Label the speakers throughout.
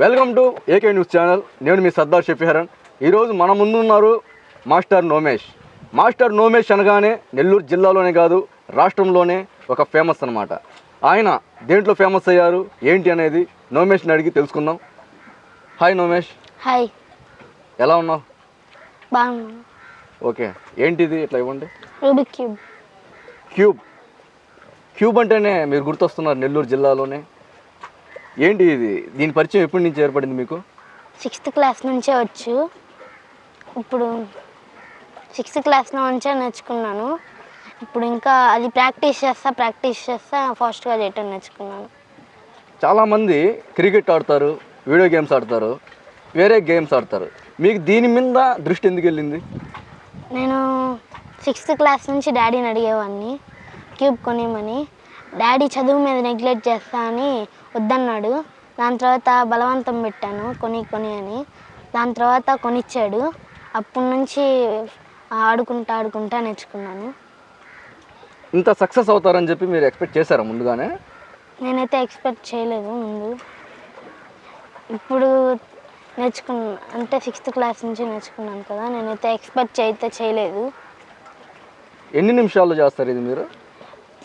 Speaker 1: Welcome to AK news channel. నేను మీ సర్దార్ షఫీహరన్. ఈరోజు మన ముందున్నారు మాస్టర్ నోమేష్. మాస్టర్ నోమేష్ అనగానే నెల్లూరు జిల్లాలోనే కాదు రాష్ట్రంలోనే ఒక ఫేమస్ అనమాట. ఆయన దేంట్లో ఫేమస్ అయ్యారు ఏంటి అనేది నోమేష్ని అడిగి తెలుసుకుందాం. హాయ్ నోమేష్.
Speaker 2: హాయ్.
Speaker 1: ఎలా ఉన్నావు?
Speaker 2: బాగున్నాను.
Speaker 1: ఓకే, ఏంటిది ఇట్లా ఇవ్వండి.
Speaker 2: Rubik cube.
Speaker 1: క్యూబ్ క్యూబ్ అంటేనే మీరు గుర్తొస్తున్నారు నెల్లూరు జిల్లాలోనే. ఏంటి ఇది? దీని పరిచయం ఎప్పటి నుంచి ఏర్పడింది మీకు?
Speaker 2: 6th క్లాస్ నుంచే వచ్చు. ఇప్పుడు 6th క్లాస్ నుంచే నేర్చుకున్నాను. ఇప్పుడు ఇంకా అది ప్రాక్టీస్ చేస్తా ఫాస్ట్గా చేయటం నేర్చుకున్నాను.
Speaker 1: చాలామంది క్రికెట్ ఆడతారు, వీడియో గేమ్స్ ఆడతారు, వేరే గేమ్స్ ఆడతారు. మీకు దీని మీద దృష్టి ఎందుకు వెళ్ళింది?
Speaker 2: నేను 6th క్లాస్ నుంచి డాడీని అడిగేవాడిని క్యూబ్ కొనిమని. డాడీ చదువు మీద నెగ్లెక్ట్ చేస్తా అని వద్దన్నాడు. దాని తర్వాత బలవంతం పెట్టాను కొని అని. దాని తర్వాత కొనిచ్చాడు. అప్పటి నుంచి ఆడుకుంటా నేర్చుకున్నాను.
Speaker 1: ఇంత సక్సెస్ అవుతారని చెప్పి మీరు ఎక్స్పెక్ట్ చేశారా ముందుగానే?
Speaker 2: నేనైతే ఎక్స్పెక్ట్ చేయలేదు ముందు. ఇప్పుడు అంటే 6th క్లాస్ నుంచి నేర్చుకున్నాను కదా, నేనైతే ఎక్స్పెక్ట్ చేయలేదు.
Speaker 1: ఎన్ని నిమిషాల్లో చేస్తారు ఇది మీరు?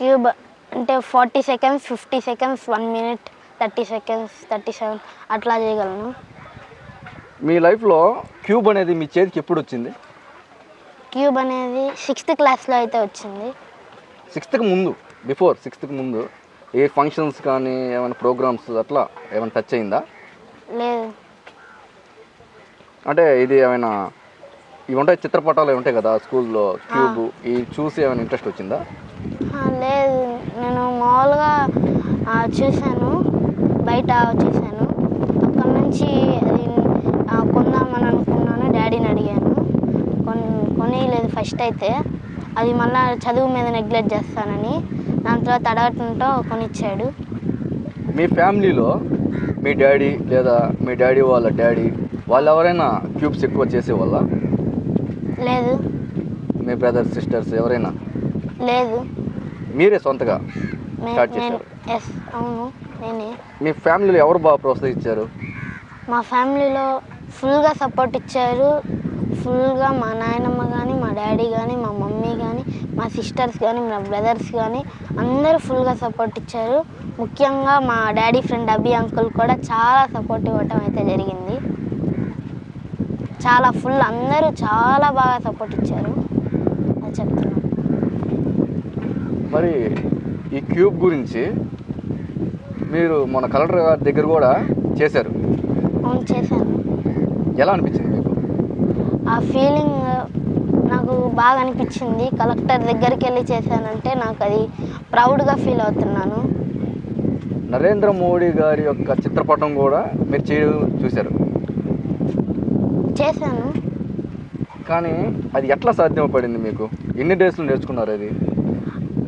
Speaker 2: క్యూబ్ అంటే 40 సెకండ్స్, 50 సెకండ్స్, 1 మినిట్, 30 సెకండ్స్, 37 అట్లా చేయగలను.
Speaker 1: మీ లైఫ్లో క్యూబ్ అనేది మీ చేతికి ఎప్పుడు వచ్చింది?
Speaker 2: క్యూబ్ అనేది 6th క్లాస్లో అయితే వచ్చింది.
Speaker 1: 6th ముందు, బిఫోర్ 6th ముందు ఏ ఫంక్షన్స్ కానీ ఏమైనా ప్రోగ్రామ్స్ అట్లా ఏమైనా టచ్ అయిందా?
Speaker 2: లేదు.
Speaker 1: అంటే ఇది ఏమైనా ఇవి ఉంటాయి, చిత్రపటాలు ఉంటాయి కదా స్కూల్లో, క్యూబ్ ఇవి చూసి ఏమైనా ఇంట్రెస్ట్ వచ్చిందా?
Speaker 2: లేదు, నేను మామూలుగా చూశాను, బయట చూశాను. అక్కడ నుంచి అది కొందామని అనుకున్నాను. డాడీని అడిగాను, కొనిలేదు ఫస్ట్ అయితే. అది మళ్ళీ చదువు మీద నెగ్లెక్ట్ చేస్తానని దాని తర్వాత అడగటంతో కొనిచ్చాడు.
Speaker 1: మీ ఫ్యామిలీలో మీ డాడీ లేదా మీ డాడీ వాళ్ళ డాడీ వాళ్ళు ఎవరైనా క్యూబ్స్ ఎక్కువ చేసేవాళ్ళ?
Speaker 2: లేదు.
Speaker 1: మీ బ్రదర్స్ సిస్టర్స్ ఎవరైనా?
Speaker 2: లేదు.
Speaker 1: మీరే సొంతగా స్టార్ట్ చేశారు?
Speaker 2: ఎస్, అవును, నేనే.
Speaker 1: మీ ఫ్యామిలీలో ఎవరు బాగా ప్రోత్సహించారు?
Speaker 2: మా ఫ్యామిలీలో ఫుల్గా సపోర్ట్ ఇచ్చారు. ఫుల్గా మా నాయనమ్మ కానీ, మా డాడీ కానీ, మా మమ్మీ కానీ, మా సిస్టర్స్ కానీ, మా బ్రదర్స్ కానీ అందరూ ఫుల్గా సపోర్ట్ ఇచ్చారు. ముఖ్యంగా మా డాడీ ఫ్రెండ్ అభి అంకుల్ కూడా చాలా సపోర్ట్ ఇవ్వటం అయితే జరిగింది. చాలా ఫుల్ అందరూ చాలా బాగా సపోర్ట్ ఇచ్చారు, అది చెప్తున్నాను.
Speaker 1: మరి ఈ క్యూబ్ గురించి మీరు మన కలెక్టర్ గారి దగ్గర కూడా చేశారు.
Speaker 2: అవును, చేశాను.
Speaker 1: ఎలా అనిపించింది మీకు?
Speaker 2: ఆ ఫీలింగ్ నాకు బాగా అనిపించింది. కలెక్టర్ దగ్గరికి వెళ్ళి చేశానంటే నాకు అది ప్రౌడ్గా ఫీల్ అవుతున్నాను.
Speaker 1: నరేంద్ర మోడీ గారి యొక్క చిత్రపటం కూడా మీరు చూశారు?
Speaker 2: చేశాను.
Speaker 1: కానీ అది ఎట్లా సాధ్యపడింది మీకు? ఎన్ని డేస్లో నేర్చుకున్నారు అది?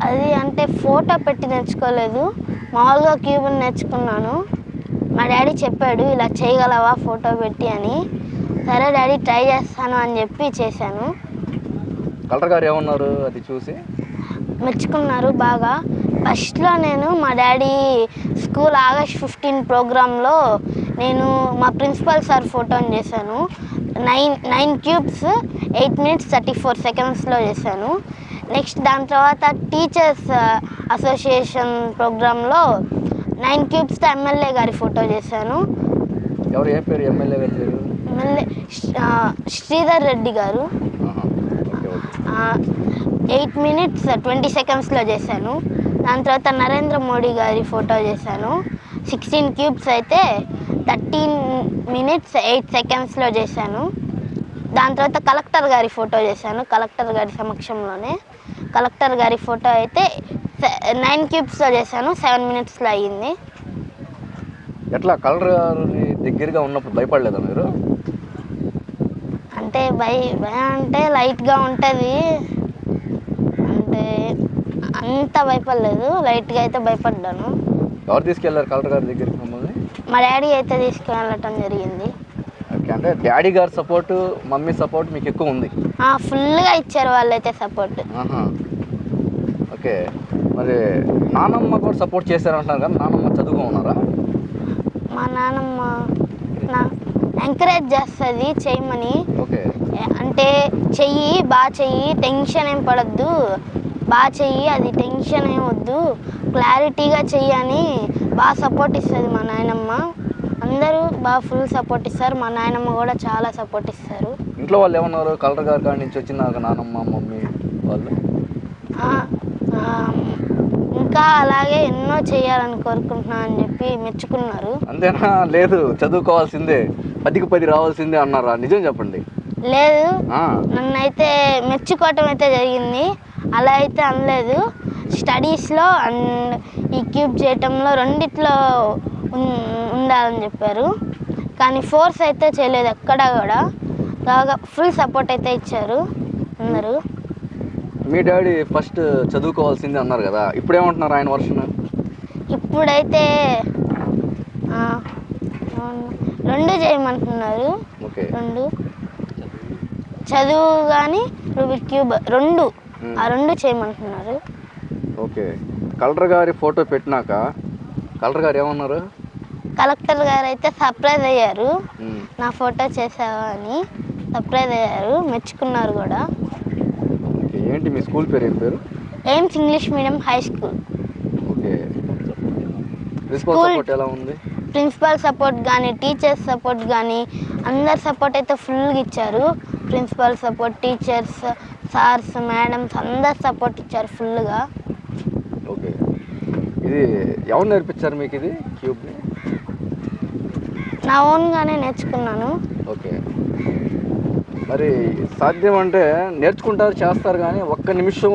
Speaker 2: అది అంటే ఫోటో పెట్టి నేర్చుకోలేదు, మామూలుగా క్యూబ్ని నేర్చుకున్నాను. మా డాడీ చెప్పాడు ఇలా చేయగలవా ఫోటో పెట్టి అని. సరే డాడీ ట్రై చేస్తాను అని చెప్పి చేశాను.
Speaker 1: కలెక్టర్ గారు ఏమన్నారు అది చూసి?
Speaker 2: మెచ్చుకున్నారు బాగా. ఫస్ట్లో నేను మా డాడీ స్కూల్ August 15 ప్రోగ్రాంలో నేను మా ప్రిన్సిపల్ సార్ ఫోటోని చేశాను. 9 క్యూబ్స్ 8 minutes 34 సెకండ్స్లో చేశాను. నెక్స్ట్ దాని తర్వాత టీచర్స్ అసోసియేషన్ ప్రోగ్రాంలో 9 క్యూబ్స్తో ఎమ్మెల్యే గారి ఫోటో చేశాను.
Speaker 1: ఎవరు? ఏ పేరు ఎమ్మెల్యే గారి పేరు?
Speaker 2: ఎమ్మెల్యే శ్రీధర్ రెడ్డి గారు. 8 minutes 20 సెకండ్స్లో చేశాను. దాని తర్వాత నరేంద్ర మోడీ గారి ఫోటో చేశాను. 16 క్యూబ్స్ అయితే 13 minutes 8 సెకండ్స్లో చేశాను. దాని తర్వాత కలెక్టర్ గారి ఫోటో చేశాను, కలెక్టర్ గారి సమక్షంలోనే. కలెక్టర్ గారి ఫోటో అయితే 9 క్యూబ్స్లో చేశాను, 7 minutesలో అయ్యింది.
Speaker 1: ఎట్లా కలెక్టర్ గారి దగ్గరగా ఉన్నప్పుడు భయపడలేదా మీరు?
Speaker 2: అంటే భయం అంటే లైట్గా ఉంటుంది, అంటే అంత భయపడలేదు, లైట్గా అయితే భయపడ్డాను.
Speaker 1: ఎవరు తీసుకెళ్లారు కలెక్టర్ గారి దగ్గరికి మమ్మల్ని?
Speaker 2: మా డాడీ అయితే తీసుకెళ్ళటం జరిగింది.
Speaker 1: ఓకే, అంటే డాడీ గారి సపోర్టు, మమ్మీ సపోర్ట్ మీకు ఎక్కువ ఉంది?
Speaker 2: ఫుల్గా ఇచ్చారు వాళ్ళైతే సపోర్ట్.
Speaker 1: ఓకే, మరి నానమ్మ కూడా సపోర్ట్ చేశారంటున్నారు కదా, నానమ్మ చదువుకో ఉన్నారా?
Speaker 2: మా నానమ్మ నా ఎంకరేజ్ చేస్తుంది చేయమని.
Speaker 1: ఓకే.
Speaker 2: అంటే చెయ్యి బాగా చెయ్యి, టెన్షన్ ఏం పడద్దు, బాగా చెయ్యి, అది టెన్షన్ ఏం వద్దు, క్లారిటీగా చెయ్యి అని బాగా సపోర్ట్ ఇస్తుంది మా నాయనమ్మ. అందరూ బాగా ఫుల్ సపోర్ట్ ఇస్తారు. మా నాయనమ్మ కూడా చాలా సపోర్ట్ ఇస్తారు.
Speaker 1: ఇంట్లో వాళ్ళు ఏమన్నారు? కలెక్టర్ గారి కాడి నుంచి వచ్చిన నానమ్మ మమ్మీ వాళ్ళు
Speaker 2: ఇంకా అలాగే ఎన్నో చేయాలని కోరుకుంటున్నా అని చెప్పి మెచ్చుకున్నారు.
Speaker 1: అంతేనా? లేదు చదువుకోవాల్సిందే, 10కి 10 రావాల్సిందే అన్నారా? నిజం చెప్పండి.
Speaker 2: లేదు, నన్నైతే మెచ్చుకోవటం అయితే జరిగింది, అలా అయితే అనలేదు. స్టడీస్లో అండ్ ఈ క్యూబ్ చేయటంలో రెండిట్లో ఉండాలని చెప్పారు, కానీ ఫోర్స్ అయితే చేయలేదు ఎక్కడా కూడా. బాగా ఫుల్ సపోర్ట్ అయితే ఇచ్చారు అందరూ.
Speaker 1: మీ డాడీ ఫస్ట్ చదువుకోవాల్సిందే అన్నారు కదా, ఇప్పుడేమంటున్నారు ఆయన వర్షన్?
Speaker 2: ఇప్పుడైతే రెండు చేయమంటున్నారు.
Speaker 1: ఓకే.
Speaker 2: రెండు చదువు కానీ రూబిక్ క్యూబ్ రెండు చేయమంటున్నారు.
Speaker 1: ఓకే. కలెక్టర్ గారి ఫోటో పెట్టినాక కలెక్టర్ గారు ఏమన్నారు?
Speaker 2: కలెక్టర్ గారు అయితే సర్ప్రైజ్ అయ్యారు, నా ఫోటో చేసావా అని సర్ప్రైజ్ అయ్యారు, మెచ్చుకున్నారు కూడా.
Speaker 1: ఏంటి మీ స్కూల్ పేరు? ఏం పేరు?
Speaker 2: Aims English medium high school.
Speaker 1: Okay. Principal support ఎలా ఉంది?
Speaker 2: ప్రిన్సిపల్ సపోర్ట్ కానీ టీచర్స్ సపోర్ట్ కానీ అందరు సపోర్ట్ అయితే ఫుల్గా ఇచ్చారు. Principal support, teachers, sirs, madams అందరు సపోర్ట్ ఇచ్చారు ఫుల్గా.
Speaker 1: ఓకే. ఇది ఎవరు నేర్పించారు మీకు ఇది క్యూబ్ని?
Speaker 2: నా ఓన్గానే నేర్చుకున్నాను.
Speaker 1: ఓకే. మరి సాధ్యం అంటే నేర్చుకుంటారు, చేస్తారు, కానీ ఒక్క నిమిషం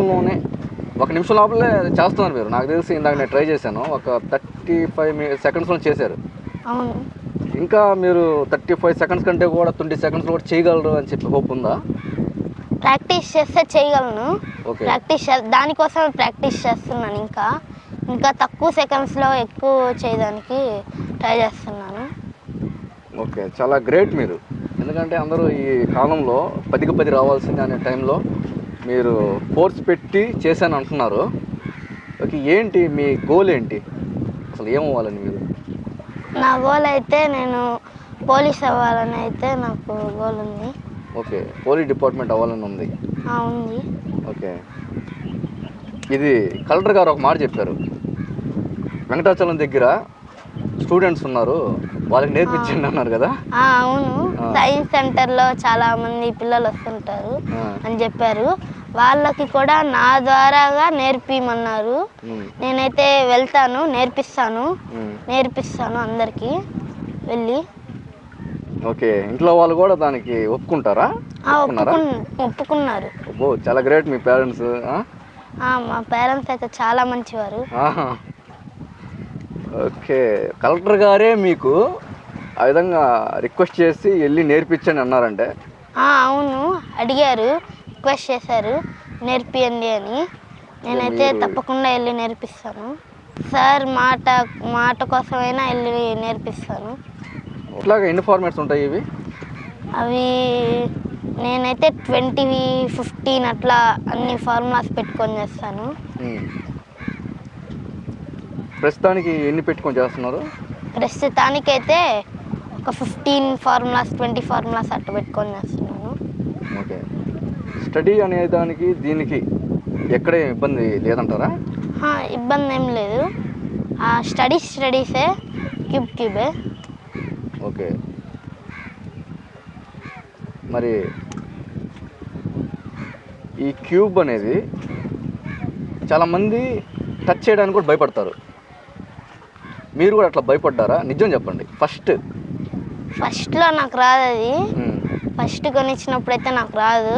Speaker 1: లోపలే చేస్తున్నారు మీరు. నాకు తెలిసి ఇందాక నేను ట్రై చేశాను, ఒక 35 సెకండ్స్లో చేశారు.
Speaker 2: అవును.
Speaker 1: ఇంకా మీరు 35 సెకండ్స్ కంటే కూడా 20 సెకండ్స్లో కూడా చేయగలరు అని చెప్పి హోప్ ఉందా?
Speaker 2: ప్రాక్టీస్ చేస్తే చేయగలను.
Speaker 1: ఓకే.
Speaker 2: దానికోసం ప్రాక్టీస్ చేస్తున్నాను. ఇంకా తక్కువ సెకండ్స్లో ఎక్కువ చేయడానికి ట్రై చేస్తున్నాను.
Speaker 1: ఓకే. చాలా గ్రేట్ మీరు. ఎందుకంటే అందరూ ఈ కాలంలో 10కి 10 రావాల్సిందే అనే టైంలో మీరు ఫోర్స్ పెట్టి చేశాను అంటున్నారు. ఓకే. ఏంటి మీ గోల్ ఏంటి? అసలు ఏమవ్వాలని మీరు?
Speaker 2: నా గోల్ అయితే నేను పోలీస్ అవ్వాలని అయితే నాకు గోల్ ఉంది.
Speaker 1: ఓకే. పోలీస్ డిపార్ట్మెంట్ అవ్వాలని ఉంది.
Speaker 2: ఉంది.
Speaker 1: ఓకే. ఇది కలెక్టర్ గారు ఒక మాట చెప్పారు, వెంకటాచలం దగ్గర స్టూడెంట్స్ ఉన్నారు, వాళ్ళకి నేర్పించండి అన్నారు కదా.
Speaker 2: అవును. సైన్స్ సెంటర్లో చాలా మంది పిల్లలు వస్తుంటారు అని చెప్పారు. వాళ్ళకి కూడా నా ద్వారాగా నేర్పిమన్నారు. నేనైతే వెళ్తాను, నేర్పిస్తాను అందరికీ వెళ్ళి.
Speaker 1: ఓకే. ఇంట్లో వాళ్ళు కూడా దానికి ఒప్పుకుంటారా?
Speaker 2: ఒప్పుకున్నారు.
Speaker 1: చాలా గ్రేట్ మీ పేరెంట్స్.
Speaker 2: మా పేరెంట్స్ అయితే చాలా మంచివారు.
Speaker 1: ఓకే. కలెక్టర్ గారే మీకు ఆ విధంగా రిక్వెస్ట్ చేసి వెళ్ళి నేర్పించండి అన్నారంటే?
Speaker 2: అవును, అడిగారు, రిక్వెస్ట్ చేశారు నేర్పియండి అని. నేనైతే తప్పకుండా వెళ్ళి నేర్పిస్తాను. సార్ మాట కోసమైనా వెళ్ళి నేర్పిస్తాను.
Speaker 1: ఇట్లాగా ఎన్ని ఫార్మాట్స్ ఉంటాయి ఇవి?
Speaker 2: అవి నేనైతే 20, 15 అట్లా అన్ని ఫార్ములాస్ పెట్టుకొని చేస్తాను.
Speaker 1: ప్రస్తుతానికి ఎన్ని పెట్టుకొని చేస్తున్నారు?
Speaker 2: ప్రస్తుతానికైతే ఒక 15 ఫార్ములాస్, 20 ఫార్ములాస్ అట్లా పెట్టుకొని చేస్తున్నాను.
Speaker 1: ఓకే. స్టడీ అనే దానికి దీనికి ఎక్కడే ఇబ్బంది లేదంటారా?
Speaker 2: ఇబ్బంది ఏం లేదు. స్టడీసే, క్యూబే.
Speaker 1: ఓకే. మరి ఈ క్యూబ్ అనేది చాలామంది టచ్ చేయడానికి కూడా భయపడతారు, మీరు కూడా అట్లా భయపడ్డారా? నిజం చెప్పండి.
Speaker 2: ఫస్ట్లో నాకు రాదు అది. ఫస్ట్ కొనిచ్చినప్పుడైతే నాకు రాదు.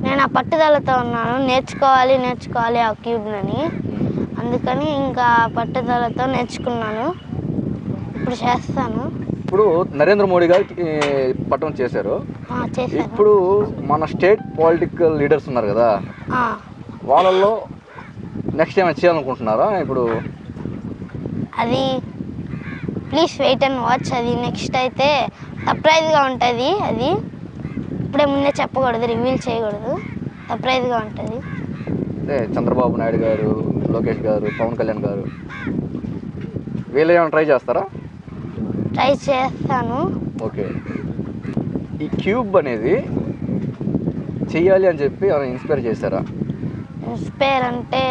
Speaker 2: నేను ఆ పట్టుదలతో ఉన్నాను, నేర్చుకోవాలి ఆ క్యూబ్ని. అందుకని ఇంకా పట్టుదలతో నేర్చుకున్నాను. ఇప్పుడు చేస్తాను.
Speaker 1: ఇప్పుడు నరేంద్ర మోడీ గారికి పట్టణం చేశారు. ఇప్పుడు మన స్టేట్ పొలిటికల్ లీడర్స్ ఉన్నారు కదా, వాళ్ళల్లో నెక్స్ట్ ఏమైనా చేయాలనుకుంటున్నారా? ఇప్పుడు
Speaker 2: అది ప్లీజ్ వెయిట్ అండ్ వాచ్. అది నెక్స్ట్ అయితే సర్ప్రైజ్గా ఉంటుంది. అది ఇప్పుడే ముందే చెప్పకూడదు, రివీల్ చేయకూడదు. సర్ప్రైజ్గా ఉంటుంది.
Speaker 1: అంటే చంద్రబాబు నాయుడు గారు, లోకేష్ గారు, పవన్ కళ్యాణ్ గారు వీళ్ళు ఏమైనా ట్రై చేస్తారా?
Speaker 2: ట్రై చేస్తాను.
Speaker 1: ఓకే. ఈ క్యూబ్ అనేది చెయ్యాలి అని చెప్పి ఎవరైనా ఇన్స్పైర్ చేశారా?
Speaker 2: ఇన్స్పైర్ అంటే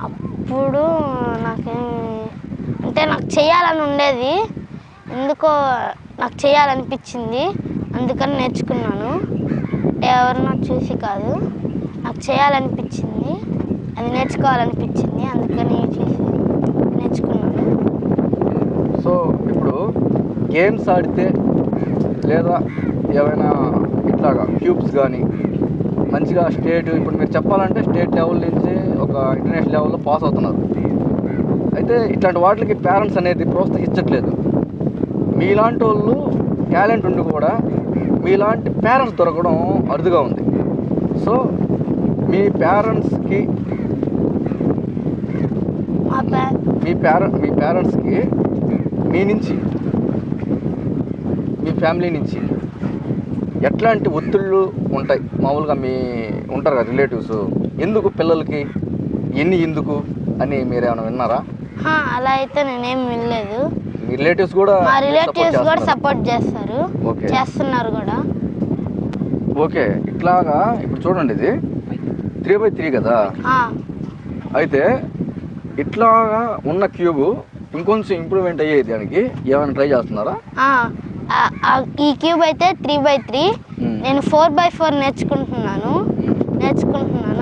Speaker 2: అప్పుడు నాకేం అంటే నాకు చేయాలని ఉండేది, ఎందుకో నాకు చేయాలనిపించింది, అందుకని నేర్చుకున్నాను. అంటే ఎవరినో చూసి కాదు, నాకు చేయాలనిపించింది, అది నేర్చుకోవాలనిపించింది, అందుకని చూసి నేర్చుకున్నాను.
Speaker 1: సో ఇప్పుడు గేమ్స్ ఆడితే లేదా ఏమైనా ఇట్లాగా క్యూబ్స్ కానీ మంచిగా స్టేట్, ఇప్పుడు మీరు చెప్పాలంటే స్టేట్ లెవెల్ నుంచి ఒక ఇంటర్నేషనల్ లెవెల్లో పాస్ అవుతున్నారు. అయితే ఇట్లాంటి వాటికి పేరెంట్స్ అనేది ప్రోత్సహించట్లేదు. మీలాంటి వాళ్ళు టాలెంట్ ఉండి కూడా మీలాంటి పేరెంట్స్ దొరకడం అరుదుగా ఉంది. సో మీ పేరెంట్స్కి మీ పేరెంట్స్కి మీ నుంచి, మీ ఫ్యామిలీ నుంచి ఎట్లాంటి ఒత్తిళ్ళు ఉంటాయి? మామూలుగా మీ ఉంటారు కదా రిలేటివ్స్, ఎందుకు పిల్లలకి ఎందుకు అని మీరు ఏమైనా విన్నారా?
Speaker 2: అలా అయితే నేనేం వినలేదు.
Speaker 1: మీ రిలేటివ్స్ కూడా
Speaker 2: సపోర్ట్ చేస్తారు, చేస్తున్నారు కూడా.
Speaker 1: ఓకే. ఇట్లాగా ఇప్పుడు చూడండి, ఇది 3x3 కదా. అయితే ఇట్లాగా ఉన్న క్యూబ్ ఇంకొంచెం ఇంప్రూవ్మెంట్ అయ్యేది దానికి ఏమైనా ట్రై చేస్తున్నారా?
Speaker 2: ఈ క్యూబ్ అయితే 3x3, నేను 4x4 నేర్చుకుంటున్నాను.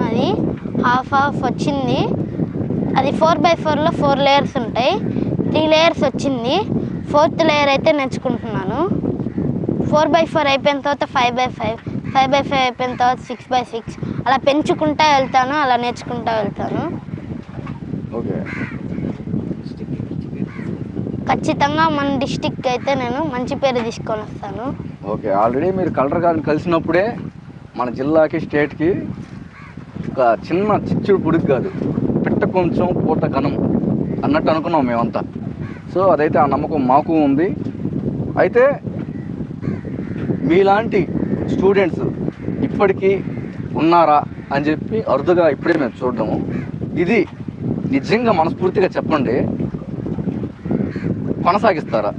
Speaker 2: అది హాఫ్ వచ్చింది. అది 4x4లో 4 లేయర్స్ ఉంటాయి, 3 లేయర్స్ వచ్చింది. 4th లేయర్ అయితే నేర్చుకుంటున్నాను. 4x4 అయిపోయిన తర్వాత 5x5, 5x5 అయిపోయిన తర్వాత 6x6, అలా పెంచుకుంటా వెళ్తాను, అలా నేర్చుకుంటా వెళ్తాను.
Speaker 1: ఓకే.
Speaker 2: ఖచ్చితంగా మన డిస్టిక్ అయితే నేను మంచి పేరు తీసుకొని వస్తాను.
Speaker 1: ఓకే. ఆల్రెడీ మీరు కలెక్టర్ గారిని కలిసినప్పుడే మన జిల్లాకి స్టేట్కి ఒక చిన్న చిచ్చుడు పుడికి కాదు, పిట్ట కొంచెం పూట ఘనం అన్నట్టు అనుకున్నాం మేమంతా. సో అదైతే ఆ నమ్మకం మాకు ఉంది. అయితే మీలాంటి స్టూడెంట్స్ ఇప్పటికీ ఉన్నారా అని చెప్పి అరుదుగా ఇప్పుడే మేము చూడడము. ఇది నిజంగా మనస్ఫూర్తిగా చెప్పండి, కొనసాగిస్తారా?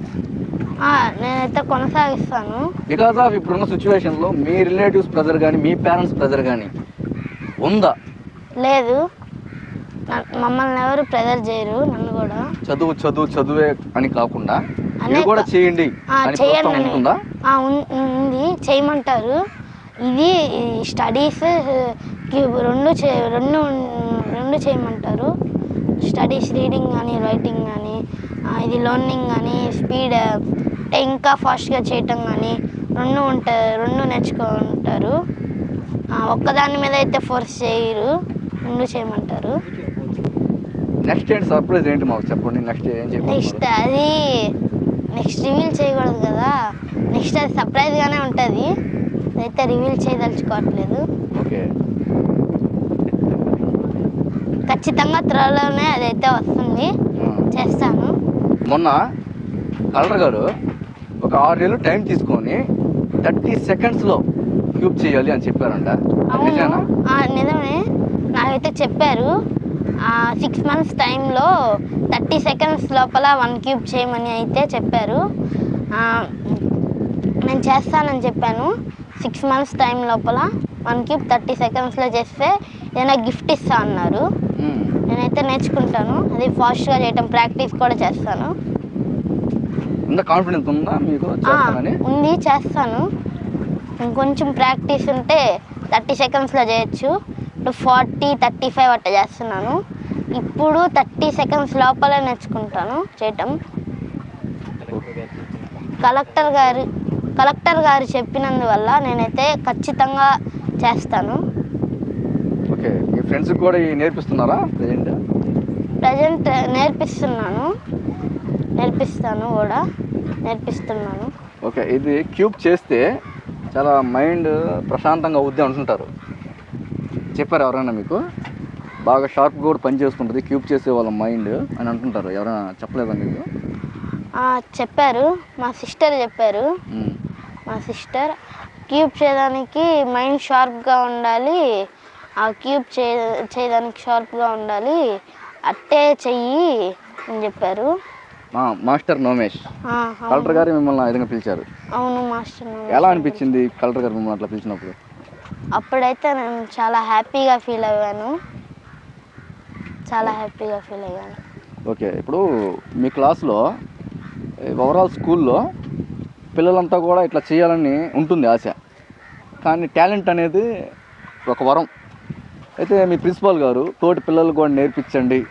Speaker 2: నేనైతే కొనసాగిస్తాను.
Speaker 1: బికాస్ ఆఫ్ ఇప్పుడున్న సిచ్యువేషన్లో మీ రిలేటివ్స్ ప్రెజర్ కానీ మీ పేరెంట్స్ ప్రెజర్ కానీ ఉందా?
Speaker 2: లేదు, మమ్మల్ని ఎవరు ప్రెజర్ చేయరు. నన్ను కూడా
Speaker 1: చదువే అని కాకుండా ఇది కూడా చేయండి ఉంటుందా?
Speaker 2: ఉంది, చేయమంటారు. ఇది స్టడీస్ రెండు చేయమంటారు. స్టడీస్, రీడింగ్ కానీ రైటింగ్ కానీ, ఇది లర్నింగ్ కానీ, స్పీడ్ అంటే ఇంకా ఫాస్ట్గా చేయటం కానీ రెండు నేర్చుకుంటారు. ఒక్కదాని మీద అయితే ఫోర్స్ చేయరు, రెండు చేయమంటారు.
Speaker 1: నెక్స్ట్ ఏంటి సర్ప్రైజ్ ఏంటి మాకు చెప్పండి? నెక్స్ట్
Speaker 2: అది రివీల్ చేయకూడదు కదా, నెక్స్ట్ అది సర్ప్రైజ్గానే ఉంటుంది, అదైతే రివీల్ చేయదలుచుకోవట్లేదు.
Speaker 1: ఓకే.
Speaker 2: ఖచ్చితంగా త్వరలోనే అదైతే వస్తుంది, చేస్తాను.
Speaker 1: మొన్న కలెక్టర్ గారు ఒక 6 నెలలు టైం తీసుకొని 30 సెకండ్స్లో క్యూబ్ చేయాలి అని చెప్పారంట.
Speaker 2: నిజమే, నాకైతే చెప్పారు 6 months టైంలో 30 seconds లోపల 1 క్యూబ్ చేయమని అయితే చెప్పారు. నేను చేస్తానని చెప్పాను. 6 months టైం లోపల 1 క్యూబ్ 30 secondsలో చేస్తే ఏదైనా గిఫ్ట్ ఇస్తా అన్నారు. నేనైతే నేర్చుకుంటాను, అది ఫాస్ట్గా చేయటం ప్రాక్టీస్ కూడా చేస్తాను.
Speaker 1: కాన్ఫిడెన్స్ ఉందా మీకు?
Speaker 2: ఉంది, చేస్తాను. ఇంకొంచెం ప్రాక్టీస్ ఉంటే 30 secondsలో చేయొచ్చు. ఇప్పుడు 40, 35 అట్లా చేస్తున్నాను. ఇప్పుడు 30 seconds లోపలే నేర్చుకుంటాను చేయటం. కలెక్టర్ గారు చెప్పినందువల్ల నేనైతే ఖచ్చితంగా చేస్తాను.
Speaker 1: ఓకే. మీ ఫ్రెండ్స్కి కూడా నేర్పిస్తున్నారా?
Speaker 2: ప్రజెంట్ నేర్పిస్తున్నాను.
Speaker 1: ఓకే. ఇది క్యూబ్ చేస్తే చాలా మైండ్ ప్రశాంతంగా అవుద్ది అంటుంటారు. చెప్పారు ఎవరైనా మీకు? బాగా షార్ప్గా కూడా పనిచేస్తుంటుంది క్యూబ్ చేసే వాళ్ళ మైండ్ అని అంటుంటారు. ఎవరైనా చెప్పలేదా మీకు?
Speaker 2: చెప్పారు, మా సిస్టర్ చెప్పారు. మా సిస్టర్ క్యూబ్ చేయడానికి మైండ్ షార్ప్గా ఉండాలి, ఆ క్యూబ్ చేయడానికి షార్ప్గా ఉండాలి, అట్టే చెయ్యి అని చెప్పారు.
Speaker 1: మాస్టర్ నోమేష్ కలెక్టర్ గారు మిమ్మల్ని ఆ విధంగా పిలిచారు.
Speaker 2: అవును మాస్టర్.
Speaker 1: ఎలా అనిపించింది కలెక్టర్ గారు మిమ్మల్ని అట్లా పిలిచినప్పుడు?
Speaker 2: అప్పుడైతే నేను చాలా హ్యాపీగా ఫీల్ అయ్యాను. చాలా హ్యాపీగా ఫీల్ అయ్యాను.
Speaker 1: ఓకే, ఇప్పుడు మీ క్లాస్లో ఓవరాల్ స్కూల్లో పిల్లలంతా కూడా ఇట్లా చేయాలని ఉంటుంది ఆశ, కానీ టాలెంట్ అనేది ఒక వరం. అయితే మీ ప్రిన్సిపాల్ గారు తోటి పిల్లలు కూడా నేర్పించండి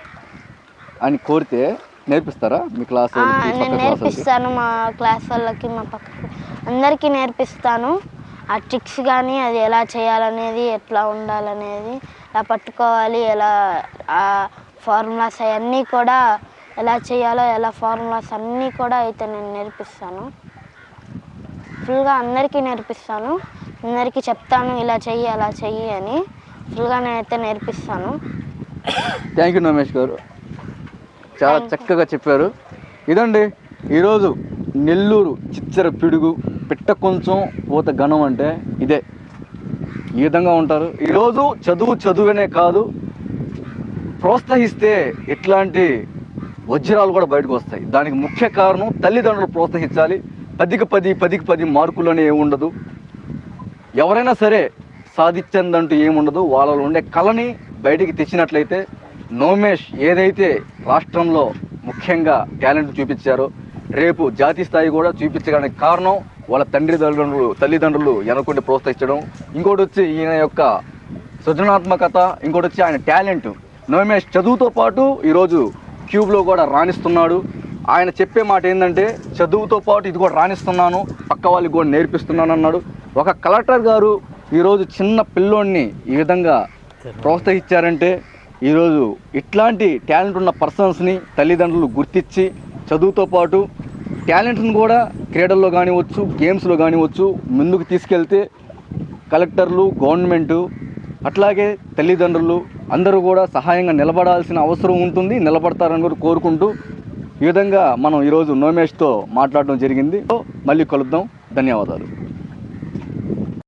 Speaker 1: అని కోరితే నేర్పిస్తారా మీ క్లాస్?
Speaker 2: నేను నేర్పిస్తాను, మా క్లాస్ వాళ్ళకి, మా పక్క అందరికీ నేర్పిస్తాను. ఆ ట్రిక్స్ కానీ అది ఎలా చేయాలనేది, ఎట్లా ఉండాలనేది, ఎలా పట్టుకోవాలి, ఎలా ఆ ఫార్ములాస్ అవన్నీ కూడా ఎలా చేయాలో, ఎలా ఫార్ములాస్ అన్నీ కూడా అయితే నేను నేర్పిస్తాను. ఫుల్గా అందరికీ నేర్పిస్తాను, అందరికీ చెప్తాను ఇలా చెయ్యి అలా చెయ్యి అని. ఫుల్గా నేనైతే నేర్పిస్తాను.
Speaker 1: థ్యాంక్ యూ నోమేష్ గారు, చాలా చక్కగా చెప్పారు. ఇదండి ఈరోజు నెల్లూరు చిచ్చర పిడుగు పిట్ట కొంచెం పూత ఘనం అంటే ఇదే, ఈ విధంగా ఉంటారు. ఈరోజు చదువునే కాదు, ప్రోత్సహిస్తే ఇట్లాంటి వజ్రాలు కూడా బయటకు వస్తాయి. దానికి ముఖ్య కారణం తల్లిదండ్రులు ప్రోత్సహించాలి. 10కి 10 మార్కులు అనేవి ఉండదు. ఎవరైనా సరే సాధించిందంటూ ఏముండదు. వాళ్ళలో ఉండే కళని బయటికి తెచ్చినట్లయితే నోమేష్ ఏదైతే రాష్ట్రంలో ముఖ్యంగా టాలెంట్ చూపించారో రేపు జాతీయ స్థాయి కూడా చూపించడానికి కారణం వాళ్ళ తల్లిదండ్రులు వెనకుండి ప్రోత్సహించడం. ఇంకోటి వచ్చి ఈయన యొక్క సృజనాత్మకత, ఇంకోటి వచ్చి ఆయన టాలెంట్. నోమేష్ చదువుతో పాటు ఈరోజు క్యూబ్లో కూడా రాణిస్తున్నాడు. ఆయన చెప్పే మాట ఏంటంటే చదువుతో పాటు ఇది కూడా రాణిస్తున్నాను, పక్క వాళ్ళకి కూడా నేర్పిస్తున్నాను అన్నాడు. ఒక కలెక్టర్ గారు ఈరోజు చిన్న పిల్లోడిని ఈ విధంగా ప్రోత్సహించారంటే ఈరోజు ఇట్లాంటి టాలెంట్ ఉన్న పర్సన్స్ని తల్లిదండ్రులు గుర్తించి చదువుతో పాటు టాలెంట్ని కూడా క్రీడల్లో కానివచ్చు, గేమ్స్లో కానివచ్చు ముందుకు తీసుకెళ్తే కలెక్టర్లు, గవర్నమెంటు, అట్లాగే తల్లిదండ్రులు అందరూ కూడా సహాయంగా నిలబడాల్సిన అవసరం ఉంటుంది. నిలబడతారని కూడా కోరుకుంటూ ఈ విధంగా మనం ఈరోజు నోమేష్తో మాట్లాడడం జరిగింది. మళ్ళీ కలుద్దాం. ధన్యవాదాలు.